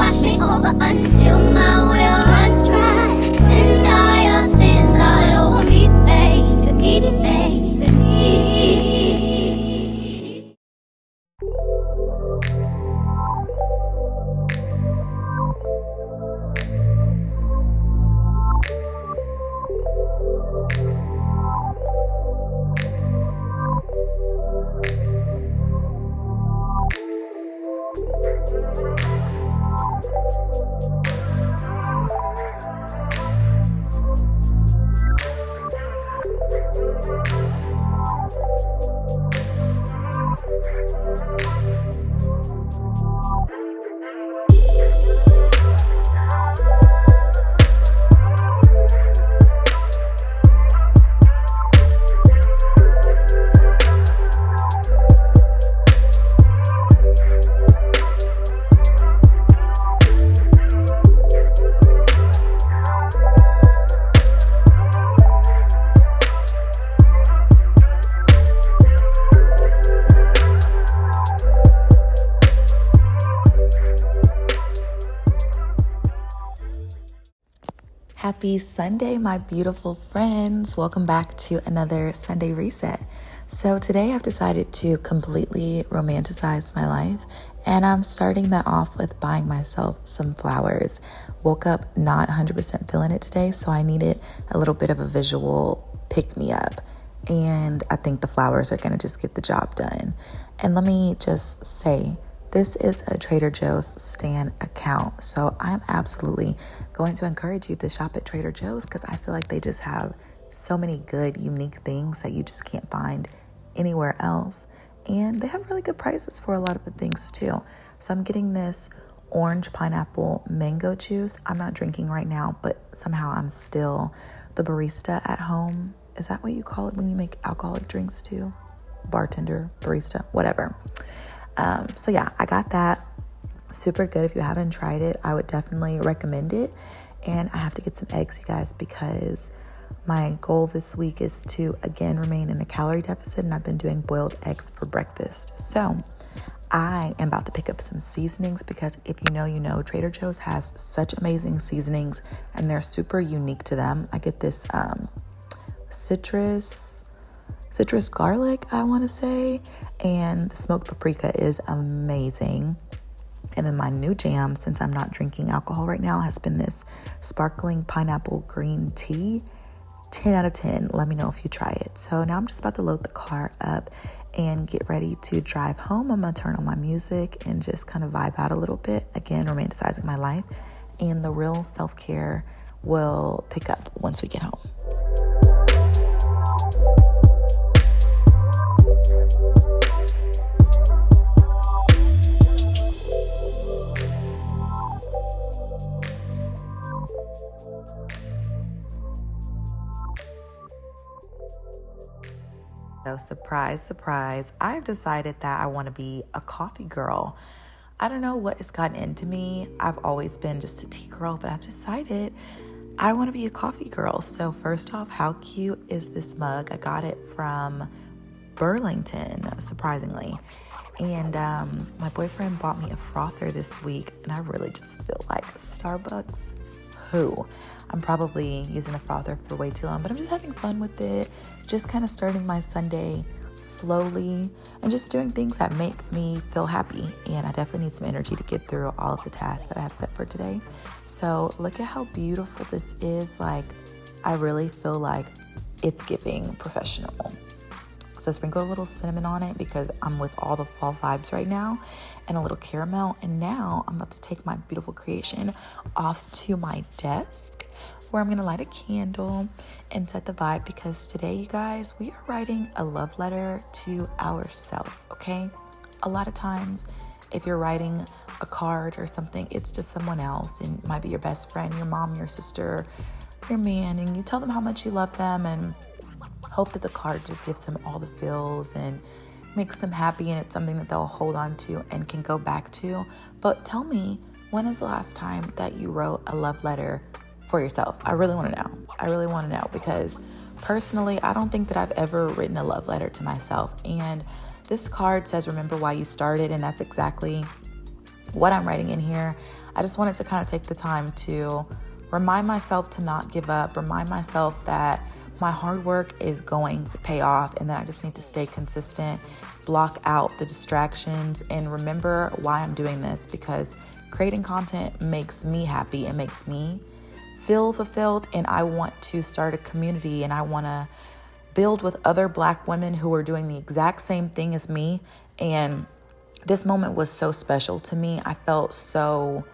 wash me over until my well runs dry. Send all your sins all over me, baby, baby, baby, me. Happy Sunday, my beautiful friends. Welcome back to another Sunday Reset. So today I've decided to completely romanticize my life, and I'm starting that off with buying myself some flowers. Woke up not 100% feeling it today, so I needed a little bit of a visual pick-me-up, and I think the flowers are going to just get the job done. And let me just say, this is a Trader Joe's Stan account, so I'm absolutely going to encourage you to shop at Trader Joe's because I feel like they just have so many good, unique things that you just can't find anywhere else. And they have really good prices for a lot of the things too. So I'm getting this orange pineapple mango juice. I'm not drinking right now, but somehow I'm still the barista at home. Is that what you call it when you make alcoholic drinks too? Bartender, barista, whatever. So yeah, I got that. Super good. If you haven't tried it, I would definitely recommend it. And I have to get some eggs, you guys, because my goal this week is to again remain in a calorie deficit, and I've been doing boiled eggs for breakfast. So I am about to pick up some seasonings because if you know, you know, Trader Joe's has such amazing seasonings and they're super unique to them. I get this citrus garlic, I want to say, and the smoked paprika is amazing. And then my new jam, since I'm not drinking alcohol right now, has been this sparkling pineapple green tea. 10 out of 10. Let me know if you try it. So now I'm just about to load the car up and get ready to drive home. I'm going to turn on my music and just kind of vibe out a little bit. Again, romanticizing my life. And the real self-care will pick up once we get home. So surprise, I've decided that I want to be a coffee girl. I don't know what has gotten into me. I've always been just a tea girl, but I've decided I want to be a coffee girl. So first off, how cute is this mug? I got it from Burlington, surprisingly. And my boyfriend bought me a frother this week, and I really just feel like Starbucks. I'm probably using a frother for way too long, but I'm just having fun with it. Just kind of starting my Sunday slowly and just doing things that make me feel happy. And I definitely need some energy to get through all of the tasks that I have set for today. So look at how beautiful this is. Like, I really feel like it's giving professional. So I sprinkled a little cinnamon on it because I'm with all the fall vibes right now, and a little caramel. And now I'm about to take my beautiful creation off to my desk where I'm going to light a candle and set the vibe, because today, you guys, we are writing a love letter to ourselves, okay? A lot of times, if you're writing a card or something, it's to someone else, and it might be your best friend, your mom, your sister, your man, and you tell them how much you love them and hope that the card just gives them all the feels and makes them happy, and it's something that they'll hold on to and can go back to. But tell me, when is the last time that you wrote a love letter for yourself? I really want to know. Because personally, I don't think that I've ever written a love letter to myself. And this card says, remember why you started, and that's exactly what I'm writing in here, I just wanted to kind of take the time to remind myself to not give up, remind myself that my hard work is going to pay off and that I just need to stay consistent, block out the distractions, and remember why I'm doing this, because creating content makes me happy. It makes me feel fulfilled, and I want to start a community, and I want to build with other Black women who are doing the exact same thing as me. And this moment was so special to me. I felt so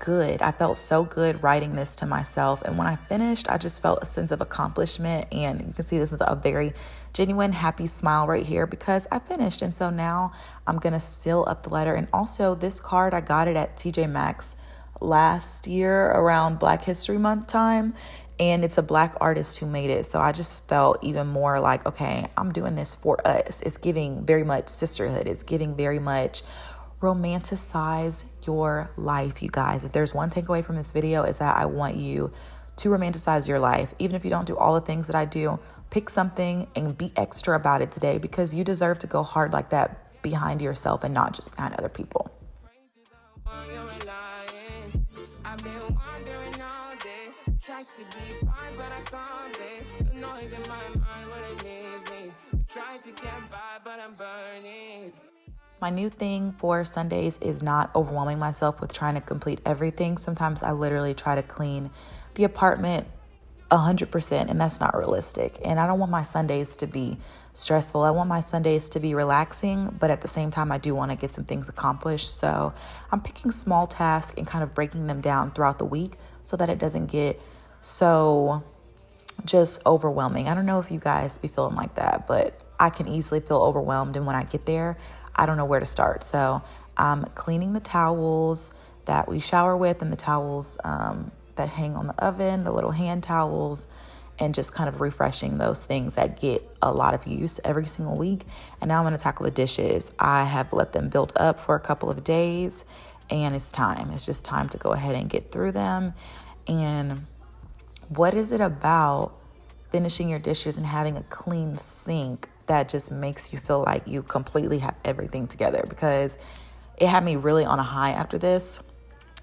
good. I felt so good writing this to myself. And when I finished, I just felt a sense of accomplishment. And you can see this is a very genuine, happy smile right here because I finished. And so now I'm going to seal up the letter. And also this card, I got it at TJ Maxx last year around Black History Month time. And it's a Black artist who made it. So I just felt even more like, okay, I'm doing this for us. It's giving very much sisterhood. It's giving very much romanticize your life, you guys. If there's one takeaway from this video, is that I want you to romanticize your life. Even if you don't do all the things that I do, pick something and be extra about it today, because you deserve to go hard like that behind yourself and not just behind other people. My new thing for Sundays is not overwhelming myself with trying to complete everything. Sometimes I literally try to clean the apartment 100%, and that's not realistic. And I don't want my Sundays to be stressful. I want my Sundays to be relaxing, but at the same time, I do want to get some things accomplished. So I'm picking small tasks and kind of breaking them down throughout the week so that it doesn't get so just overwhelming. I don't know if you guys be feeling like that, but I can easily feel overwhelmed. And when I get there, I don't know where to start. So I'm cleaning the towels that we shower with and the towels that hang on the oven, the little hand towels, and just kind of refreshing those things that get a lot of use every single week. And now I'm going to tackle the dishes. I have let them build up for a couple of days, and it's time. It's just time to go ahead and get through them. And what is it about finishing your dishes and having a clean sink that just makes you feel like you completely have everything together? Because it had me really on a high after this.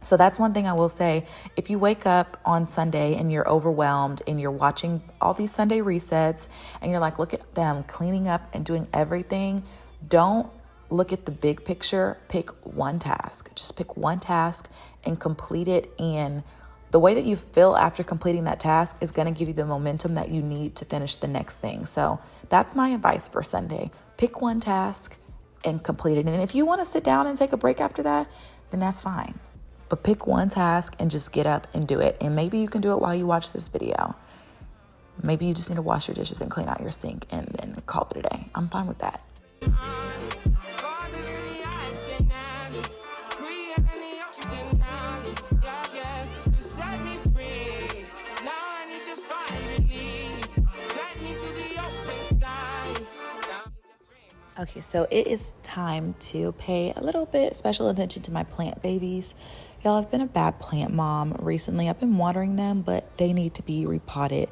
So that's one thing I will say. If you wake up on Sunday and you're overwhelmed and you're watching all these Sunday resets and you're like, look at them cleaning up and doing everything, don't look at the big picture. Pick one task. Just pick one task and complete it. And the way that you feel after completing that task is going to give you the momentum that you need to finish the next thing. So that's my advice for Sunday. Pick one task and complete it. And if you want to sit down and take a break after that, then that's fine. But pick one task and just get up and do it. And maybe you can do it while you watch this video. Maybe you just need to wash your dishes and clean out your sink and then call it a day. I'm fine with that. Okay, so it is time to pay a little bit special attention to my plant babies. Y'all, I've been a bad plant mom recently. I've been watering them, but they need to be repotted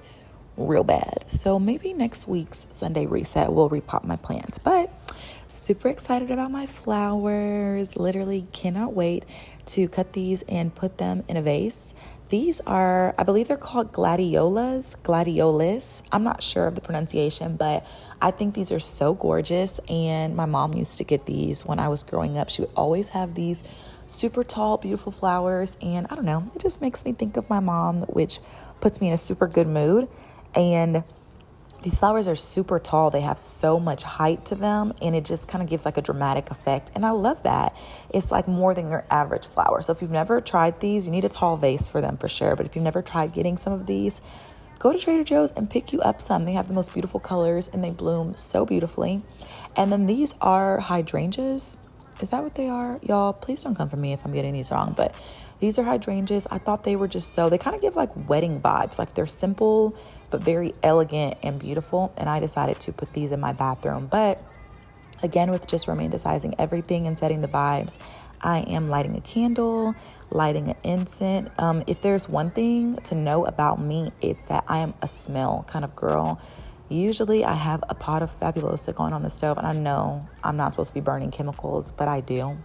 real bad. So maybe next week's Sunday reset will repot my plants. But super excited about my flowers. Literally cannot wait to cut these and put them in a vase. These are, I believe they're called gladiolis. I'm not sure of the pronunciation, but I think these are so gorgeous. And my mom used to get these when I was growing up. She would always have these super tall, beautiful flowers. And I don't know, it just makes me think of my mom, which puts me in a super good mood. And these flowers are super tall. They have so much height to them, and it just kind of gives like a dramatic effect. And I love that. It's like more than your average flower. So if you've never tried these, you need a tall vase for them for sure. But if you've never tried getting some of these, go to Trader Joe's and pick you up some. They have the most beautiful colors and they bloom so beautifully. And then these are hydrangeas. Is that what they are? Y'all, please don't come for me if I'm getting these wrong, but these are hydrangeas. I thought they were just they kind of give like wedding vibes. Like they're simple, but very elegant and beautiful. And I decided to put these in my bathroom. But again, with just romanticizing everything and setting the vibes, I am lighting a candle, lighting an incense. If there's one thing to know about me, it's that I am a smell kind of girl. Usually I have a pot of Fabulosa going on the stove, and I know I'm not supposed to be burning chemicals, but I do.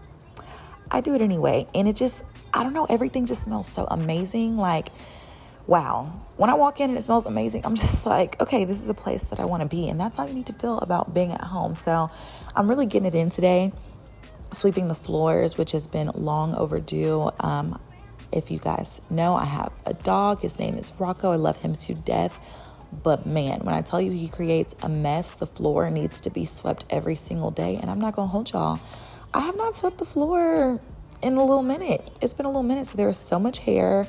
I do it anyway. And it just, I don't know, everything just smells so amazing. Like, wow. When I walk in and it smells amazing, I'm just like, okay, this is a place that I want to be. And that's how you need to feel about being at home. So I'm really getting it in today. Sweeping the floors, which has been long overdue. If you guys know, I have a dog. His name is Rocco. I love him to death. But man, when I tell you he creates a mess, the floor needs to be swept every single day. And I'm not going to hold y'all. I have not swept the floor in a little minute. It's been a little minute. So there is so much hair.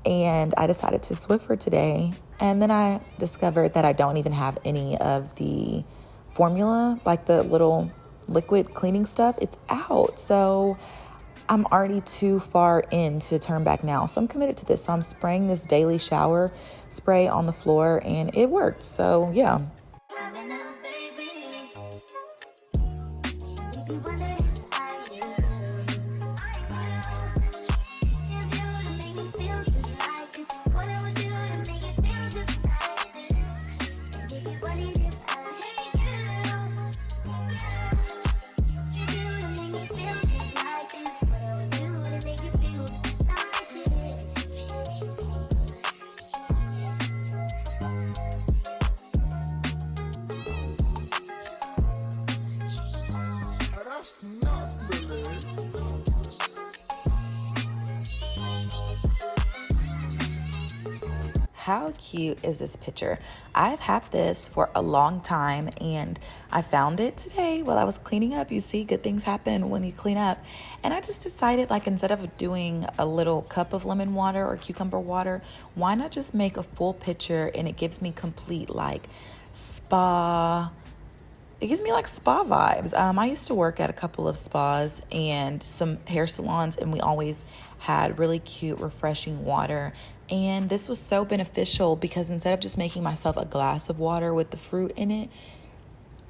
And I decided to sweep for today. And then I discovered that I don't even have any of the formula, like the little liquid cleaning stuff. It's out. So I'm already too far in to turn back now. So I'm committed to this. So I'm spraying this daily shower spray on the floor and it worked. So yeah. How cute is this picture? I've had this for a long time and I found it today while I was cleaning up. You see, good things happen when you clean up. And I just decided, like, instead of doing a little cup of lemon water or cucumber water, why not just make a full picture and it gives me complete like spa. It gives me like spa vibes. I used to work at a couple of spas and some hair salons, and we always had really cute, refreshing water. And this was so beneficial because instead of just making myself a glass of water with the fruit in it,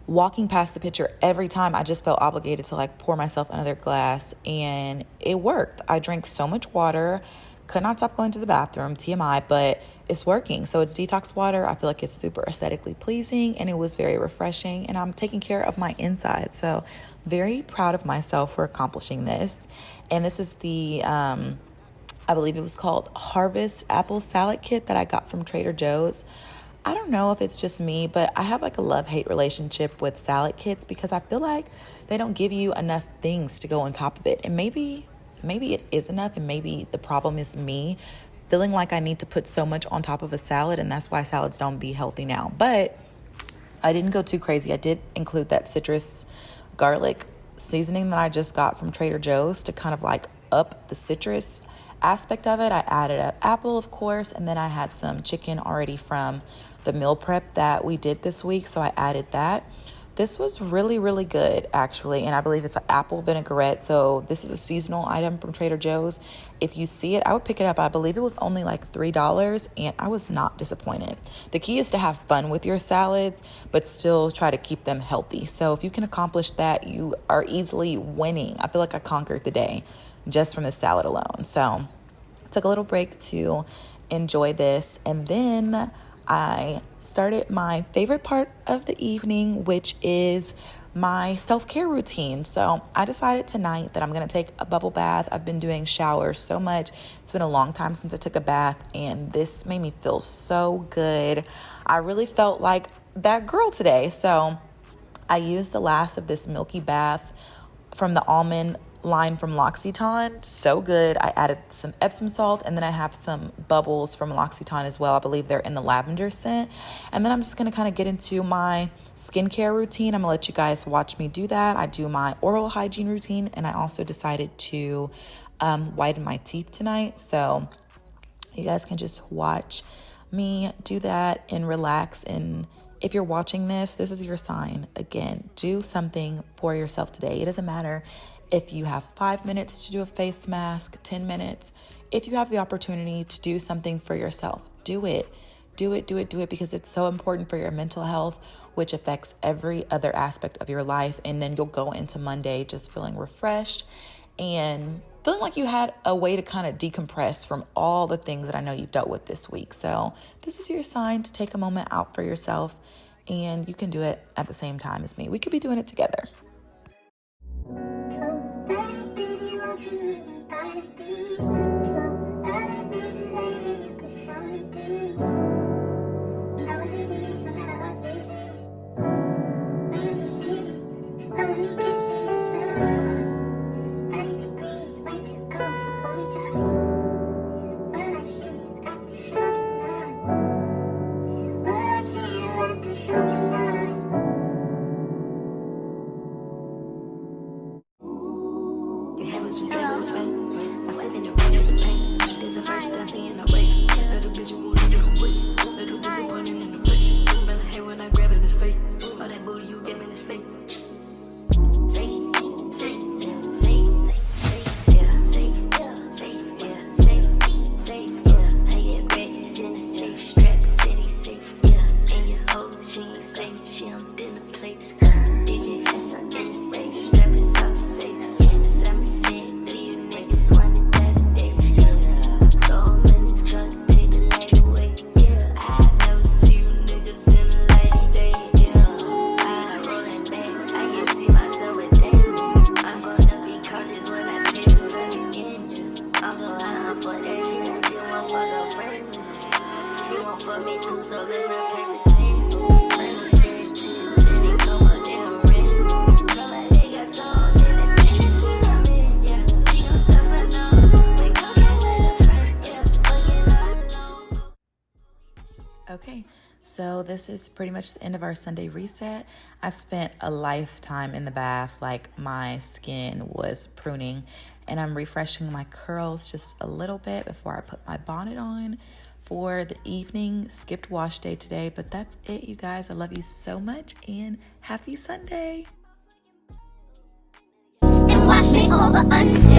walking past the picture every time, I just felt obligated to like pour myself another glass, and it worked. I drank so much water, could not stop going to the bathroom, TMI, but it's working. So it's detox water. I feel like it's super aesthetically pleasing and it was very refreshing, and I'm taking care of my insides. So very proud of myself for accomplishing this. And this is the, I believe it was called Harvest Apple Salad Kit that I got from Trader Joe's. I don't know if it's just me, but I have like a love-hate relationship with salad kits because I feel like they don't give you enough things to go on top of it. And maybe it is enough, and maybe the problem is me feeling like I need to put so much on top of a salad, and that's why salads don't be healthy now. But I didn't go too crazy. I did include that citrus garlic seasoning that I just got from Trader Joe's to kind of like up the citrus aspect of it. I added an apple, of course, and then I had some chicken already from the meal prep that we did this week, so I added that. This was really, really good, actually, and I believe it's an apple vinaigrette, so this is a seasonal item from Trader Joe's. If you see it, I would pick it up. I believe it was only like $3, and I was not disappointed. The key is to have fun with your salads, but still try to keep them healthy. So if you can accomplish that, you are easily winning. I feel like I conquered the day just from the salad alone. So I took a little break to enjoy this, and then I started my favorite part of the evening, which is my self-care routine. So I decided tonight that I'm going to take a bubble bath. I've been doing showers so much. It's been a long time since I took a bath, and this made me feel so good. I really felt like that girl today. So I used the last of this milky bath from the almond line from L'Occitane. So good. I added some Epsom salt, and then I have some bubbles from L'Occitane as well. I believe they're in the lavender scent. And then I'm just going to kind of get into my skincare routine. I'm going to let you guys watch me do that. I do my oral hygiene routine, and I also decided to whiten my teeth tonight. So you guys can just watch me do that and relax. And if you're watching this, this is your sign. Again, do something for yourself today. It doesn't matter if you have 5 minutes to do a face mask, 10 minutes. If you have the opportunity to do something for yourself, do it. Do it because it's so important for your mental health, which affects every other aspect of your life. And then you'll go into Monday just feeling refreshed and feeling like you had a way to kind of decompress from all the things that I know you've dealt with this week. So this is your sign to take a moment out for yourself, and you can do it at the same time as me. We could be doing it together. Okay, so this is pretty much the end of our Sunday reset. I spent a lifetime in the bath, like my skin was pruning, and I'm refreshing my curls just a little bit before I put my bonnet on for the evening. Skipped wash day today, but that's it, you guys. I love you so much, and happy Sunday. And wash me over until